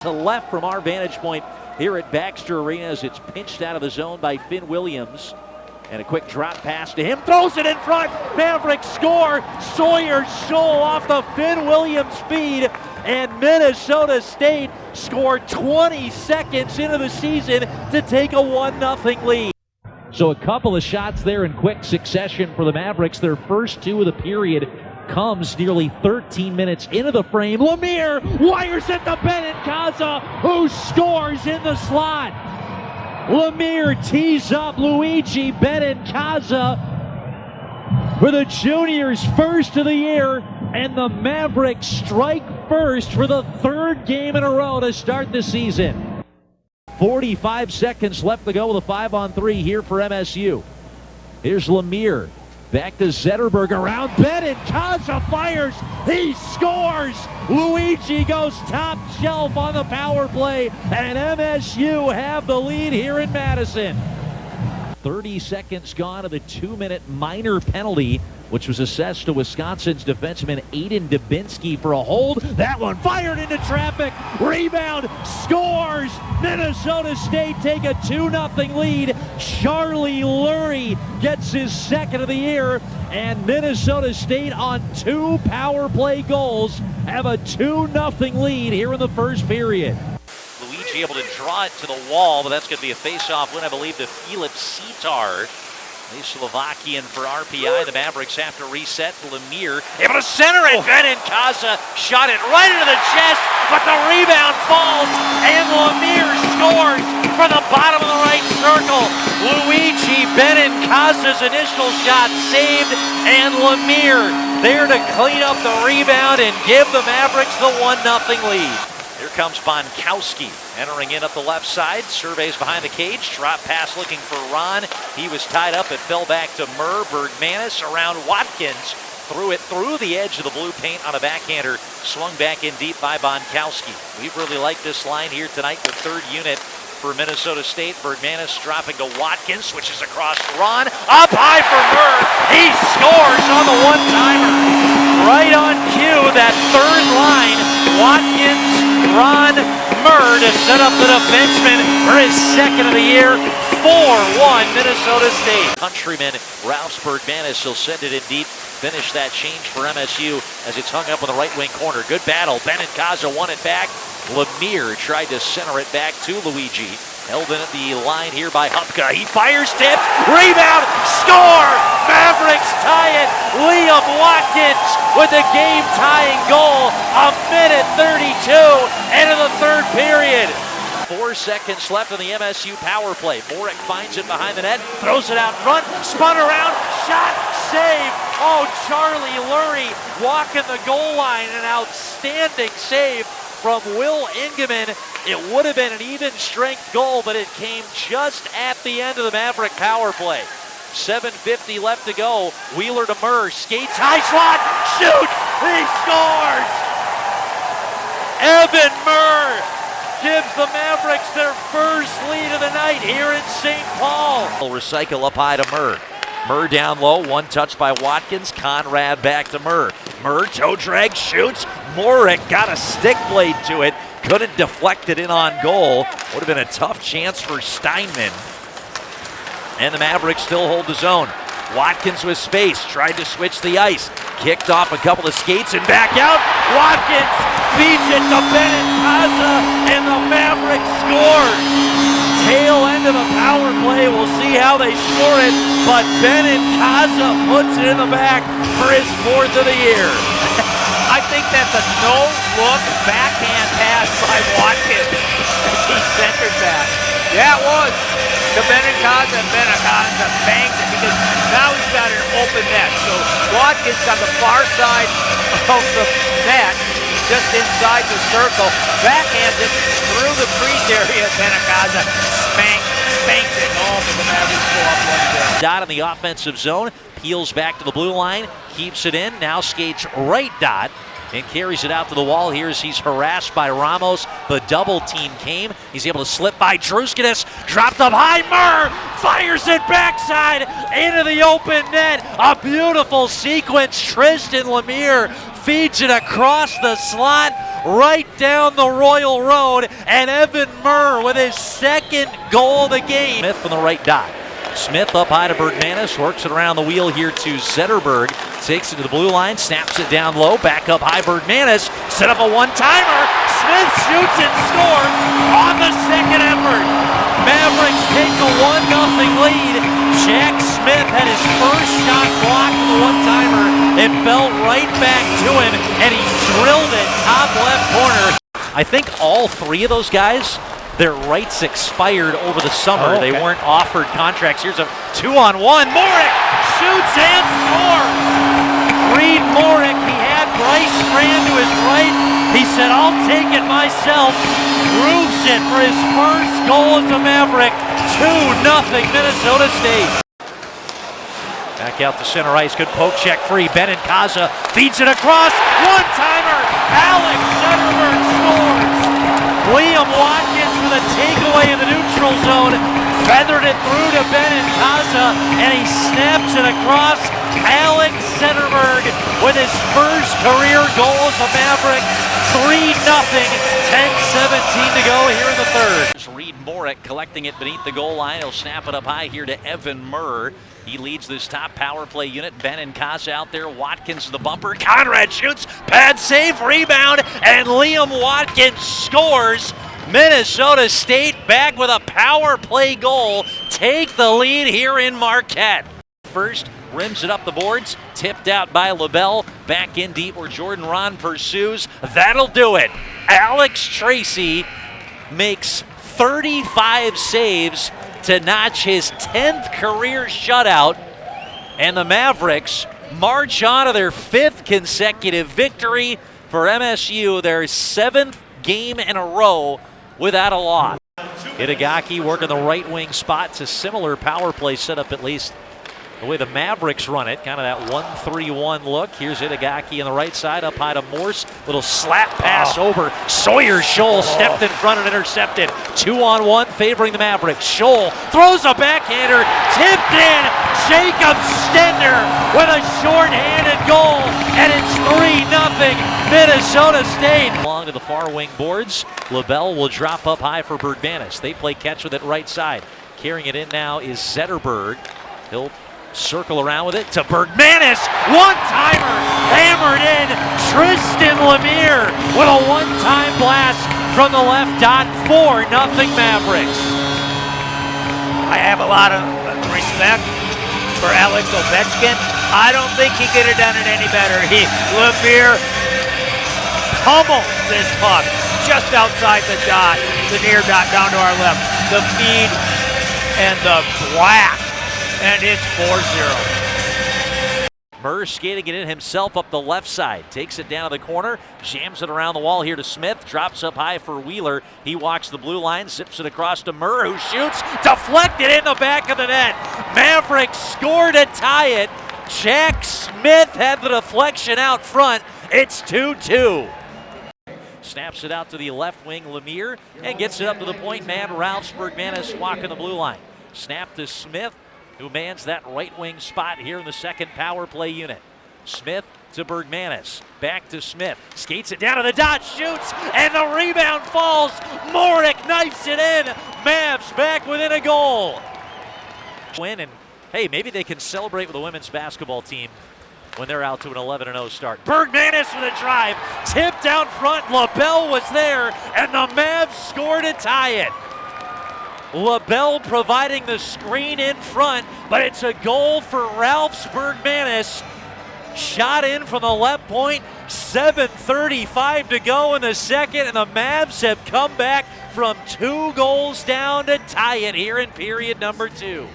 To left from our vantage point here at Baxter Arena as it's pinched out of the zone by Finn Williams. And a quick drop pass to him, throws it in front. Maverick score. Sawyer Scholl off the Finn Williams feed. And Minnesota State scored 20 seconds into the season to take a 1-0 lead. So a couple of shots there in quick succession for the Mavericks. Their first two of the period comes nearly 13 minutes into the frame. Lemire wires it to Benincasa, who scores in the slot. Lemire tees up Luigi Benincasa for the juniors' first of the year, and the Mavericks strike first for the third game in a row to start the season. 45 seconds left to go with a 5-on-3 here for MSU. Here's Lemire. Back to Zetterberg, around Benincasa fires, he scores! Luigi goes top shelf on the power play, and MSU have the lead here in Madison. 30 seconds gone of the 2-minute minor penalty, which was assessed to Wisconsin's defenseman Aiden Dubinsky for a hold. That one fired into traffic, rebound, scores! Minnesota State take a 2-0 lead. Charlie Lurie gets his second of the year, and Minnesota State on 2 power play goals have a 2-0 lead here in the first period. Luigi able to draw it to the wall, but that's going to be a face-off win, I believe, to Filip Sitar. The Slovakian for RPI. The Mavericks have to reset. Lemire able to center it. Benincasa shot it right into the chest, but the rebound falls, and Lemire scores from the bottom of the right circle. Luigi Benincasa's initial shot saved, and Lemire there to clean up the rebound and give the Mavericks the 1-0 lead. Here comes Bonkowski entering in up the left side. Surveys behind the cage. Drop pass looking for Ron. He was tied up. It fell back to Murr. Bergmanis around Watkins. Threw it through the edge of the blue paint on a backhander. Swung back in deep by Bonkowski. We've really liked this line here tonight. The third unit for Minnesota State. Bergmanis dropping to Watkins. Switches across to Ron. Up high for Murr. He scores on the one-timer. Right on cue, that third line. Watkins, Ron, Murr to set up the defenseman for his second of the year. 4-1 Minnesota State. Countryman Ralph Bergmanis will send it in deep. Finish that change for MSU as it's hung up in the right wing corner. Good battle. Benincasa won it back. Lemire tried to center it back to Luigi. Held in at the line here by Hupka. He fires, tipped, rebound, score! Mavericks tie it. Liam Watkins with the game-tying goal. 1:32 into the third period. 4 seconds left on the MSU power play. Maverick finds it behind the net, throws it out front, spun around, shot, save. Oh, Charlie Lurie walking the goal line, an outstanding save from Will Ingeman. It would have been an even strength goal, but it came just at the end of the Maverick power play. 7:50 left to go. Wheeler to Murr, skates high slot, shoot, he scores! Evan Murr gives the Mavericks their first lead of the night here in St. Paul. Recycle up high to Murr. Murr down low, one touch by Watkins. Conrad back to Murr. Murr toe drag, shoots. Morick got a stick blade to it. Couldn't deflect it in on goal. Would have been a tough chance for Steinman. And the Mavericks still hold the zone. Watkins with space, tried to switch the ice. Kicked off a couple of skates and back out. Watkins feeds it to Benincasa, and the Mavericks score. Tail end of the power play. We'll see how they score it, but Benincasa puts it in the back for his 4th of the year. I think that's a no-look backhand pass by Watkins as he centered that. Yeah, it was. To Benincasa, and Benincasa bangs it because now he's got an open net. So Watkins on the far side of the net, just inside the circle, backhands it through the crease area. Benincasa spanked it home, and the Mavericks pull up 1-0. Dot in the offensive zone, peels back to the blue line, keeps it in, now skates right dot, and carries it out to the wall here as he's harassed by Ramos. The double team came. He's able to slip by Druskinis. Dropped up high. Murr fires it backside into the open net. A beautiful sequence. Tristan Lemire feeds it across the slot. right down the Royal Road, and Evan Murr with his second goal of the game. Smith from the right dot. Smith up high to Bergmanis, works it around the wheel here to Zetterberg, takes it to the blue line, snaps it down low, back up high Bergmanis, set up a one-timer, Smith shoots and scores on the second effort. Mavericks take a 1-0 lead. Jack Smith had his first shot blocked with a one-timer. It fell right back to him, and he drilled it top left corner. I think all three of those guys, their rights expired over the summer. They weren't offered contracts. Here's a 2-on-1. Maverick shoots and scores. Reed Maverick, he had Bryce Strand to his right. He said, I'll take it myself. Roofs it for his first goal as a Maverick. 2-0 Minnesota State. Back out to center ice. Good poke check free. Benincasa feeds it across. One-timer. Alex Zetterberg scores. Liam Watkins with a takeaway in the neutral zone. Feathered it through to Benincasa, and he snaps it across. Alex Zetterberg with his first career goal as a Maverick. 3-0, 10:17 to go here in the third. Reed Morick collecting it beneath the goal line. He'll snap it up high here to Evan Murr. He leads this top power play unit. Benincasa out there. Watkins to the bumper. Conrad shoots. Pad save. Rebound. And Liam Watkins scores. Minnesota State back with a power play goal. Take the lead here in Marquette. First, rims it up the boards. Tipped out by LaBelle. Back in deep where Jordan Ron pursues. That'll do it. Alex Tracy makes 35 saves to notch his 10th career shutout, and the Mavericks march on to their 5th consecutive victory for MSU, their 7th game in a row without a loss. Itagaki working the right wing spot. It's a similar power play setup, at least the way the Mavericks run it, kind of that 1-3-1 look. Here's Itagaki on the right side, up high to Morse. Little slap pass over. Sawyer Scholl stepped in front and intercepted. 2-on-1 favoring the Mavericks. Scholl throws a backhander, tipped in. Jacob Stender with a short-handed goal, and it's 3-0 Minnesota State. Along to the far wing boards. LaBelle will drop up high for Bergmanis. They play catch with it right side. Carrying it in now is Zetterberg. He'll circle around with it to Bergmanis. One-timer hammered in. Tristan Lemire with a one-time blast from the left dot. 4-0 Mavericks. I have a lot of respect for Alex Ovechkin. I don't think he could have done it any better. Lemire pummeled this puck just outside the dot, the near dot down to our left. The feed and the blast. And it's 4-0. Murr skating it in himself up the left side. Takes it down to the corner. Jams it around the wall here to Smith. Drops up high for Wheeler. He walks the blue line. Zips it across to Murr, who shoots. Deflected in the back of the net. Mavericks score to tie it. Jack Smith had the deflection out front. It's 2-2. Snaps it out to the left wing, Lemire, and gets it up to the point man. Ralph Bergmanis walking the blue line. Snap to Smith, who mans that right wing spot here in the second power play unit. Smith to Bergmanis. Back to Smith. Skates it down to the dot, shoots, and the rebound falls. Morick knifes it in. Mavs back within a goal. Win, and hey, maybe they can celebrate with the women's basketball team when they're out to an 11-0 start. Bergmanis with a drive. Tipped out front. LaBelle was there, and the Mavs scored to tie it. LaBelle providing the screen in front, but it's a goal for Ralph Bergmanis. Shot in from the left point, 7:35 to go in the second, and the Mavs have come back from 2 goals down to tie it here in period number 2.